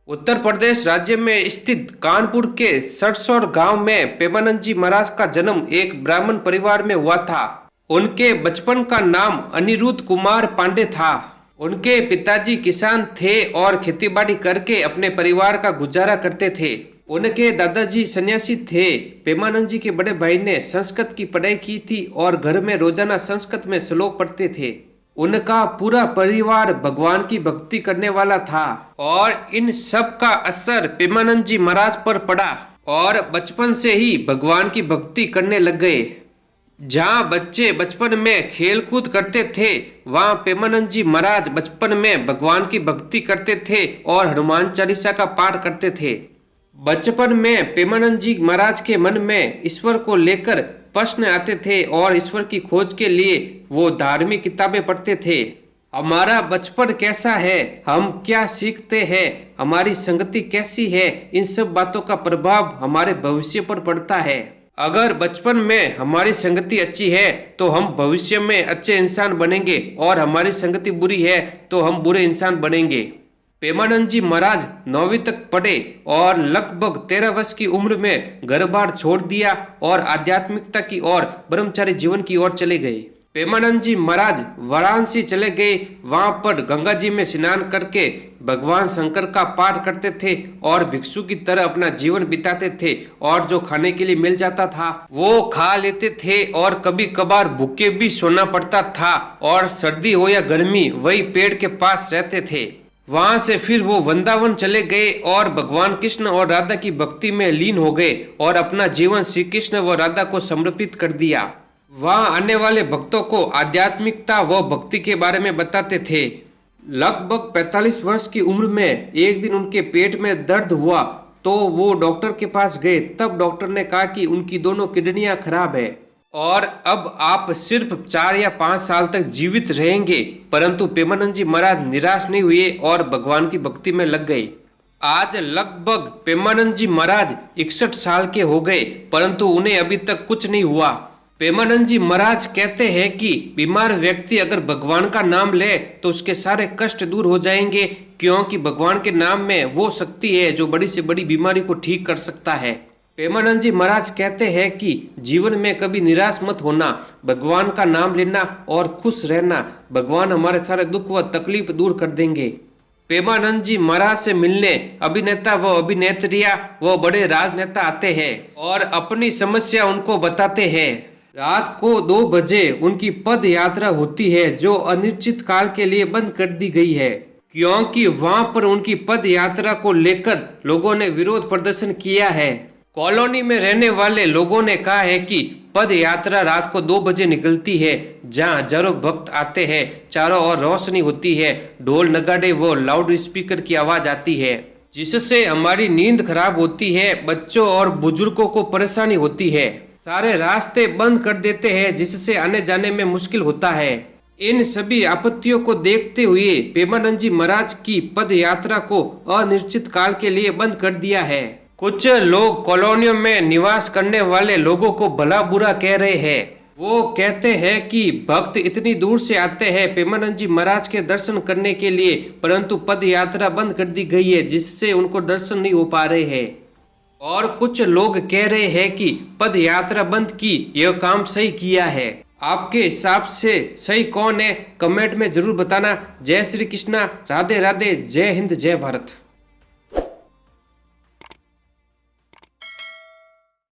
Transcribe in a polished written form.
उत्तर प्रदेश राज्य में स्थित कानपुर के सड़सौर गांव में प्रेमानंद जी महाराज का जन्म एक ब्राह्मण परिवार में हुआ था। उनके बचपन का नाम अनिरुद्ध कुमार पांडे था। उनके पिताजी किसान थे और खेतीबाड़ी करके अपने परिवार का गुजारा करते थे। उनके दादाजी सन्यासी थे। प्रेमानंद जी के बड़े भाई ने संस्कृत की पढ़ाई की थी और घर में रोजाना संस्कृत में श्लोक पढ़ते थे। उनका पूरा परिवार भगवान की भक्ति करने वाला था और इन सब का असर प्रेमानंद जी महाराज पर पड़ा और बचपन से ही भगवान की भक्ति करने लग गए। जहाँ बच्चे बचपन में खेल कूद करते थे, वहाँ प्रेमानंद जी महाराज बचपन में भगवान की भक्ति करते थे और हनुमान चालीसा का पाठ करते थे। बचपन में प्रेमानंद जी महाराज के मन में ईश्वर को लेकर प्रश्न आते थे और ईश्वर की खोज के लिए वो धार्मिक किताबें पढ़ते थे। हमारा बचपन कैसा है, हम क्या सीखते हैं, हमारी संगति कैसी है, इन सब बातों का प्रभाव हमारे भविष्य पर पड़ता है। अगर बचपन में हमारी संगति अच्छी है तो हम भविष्य में अच्छे इंसान बनेंगे और हमारी संगति बुरी है तो हम बुरे इंसान बनेंगे। प्रेमानंद जी महाराज 9वीं तक पढ़े और लगभग 13 वर्ष की उम्र में घर बार छोड़ दिया और आध्यात्मिकता की ओर ब्रह्मचारी जीवन की ओर चले गए। प्रेमानंद जी महाराज वाराणसी चले गए। वहां पर गंगा जी में स्नान करके भगवान शंकर का पाठ करते थे और भिक्षु की तरह अपना जीवन बिताते थे और जो खाने के लिए मिल जाता था वो खा लेते थे और कभी कभार भूखे भी सोना पड़ता था और सर्दी हो या गर्मी वही पेड़ के पास रहते थे। वहां से फिर वो वृंदावन चले गए और भगवान कृष्ण और राधा की भक्ति में लीन हो गए और अपना जीवन श्री कृष्ण व राधा को समर्पित कर दिया। वहां आने वाले भक्तों को आध्यात्मिकता व भक्ति के बारे में बताते थे। लगभग 45 वर्ष की उम्र में एक दिन उनके पेट में दर्द हुआ तो वो डॉक्टर के पास गए। तब डॉक्टर ने कहा कि उनकी दोनों किडनियां खराब है और अब आप सिर्फ 4 या 5 साल तक जीवित रहेंगे। परंतु प्रेमानंद जी महाराज निराश नहीं हुए और भगवान की भक्ति में लग गए। आज लगभग प्रेमानंद जी महाराज 61 साल के हो गए परंतु उन्हें अभी तक कुछ नहीं हुआ। प्रेमानंद जी महाराज कहते हैं कि बीमार व्यक्ति अगर भगवान का नाम ले तो उसके सारे कष्ट दूर हो जाएंगे, क्योंकि भगवान के नाम में वो शक्ति है जो बड़ी से बड़ी बीमारी को ठीक कर सकता है। प्रेमानंद जी महाराज कहते हैं कि जीवन में कभी निराश मत होना, भगवान का नाम लेना और खुश रहना। भगवान हमारे सारे दुख व तकलीफ दूर कर देंगे। प्रेमानंद जी महाराज से मिलने अभिनेता व अभिनेत्रियां व बड़े राजनेता आते हैं और अपनी समस्या उनको बताते हैं। रात को 2 बजे उनकी पद यात्रा होती है जो अनिश्चित काल के लिए बंद कर दी गई है, क्योंकि वहां पर उनकी पद यात्रा को लेकर लोगों ने विरोध प्रदर्शन किया है। कॉलोनी में रहने वाले लोगों ने कहा है कि पद यात्रा रात को 2 बजे निकलती है, जहां हजारों भक्त आते हैं, चारों ओर रोशनी होती है, ढोल नगाड़े व लाउड स्पीकर की आवाज आती है, जिससे हमारी नींद खराब होती है, बच्चों और बुजुर्गों को परेशानी होती है। सारे रास्ते बंद कर देते हैं जिससे आने जाने में मुश्किल होता है। इन सभी आपत्तियों को देखते हुए प्रेमानंद जी महाराज की पद यात्रा को अनिश्चित काल के लिए बंद कर दिया है। कुछ लोग कॉलोनियों में निवास करने वाले लोगों को भला बुरा कह रहे हैं। वो कहते हैं कि भक्त इतनी दूर से आते हैं प्रेमानंद जी महाराज के दर्शन करने के लिए, परंतु पद यात्रा बंद कर दी गई है जिससे उनको दर्शन नहीं हो पा रहे हैं। और कुछ लोग कह रहे हैं कि पद यात्रा बंद की यह काम सही किया है। आपके हिसाब से सही कौन है, कमेंट में जरूर बताना। जय श्री कृष्णा, राधे राधे, जय हिंद, जय भारत।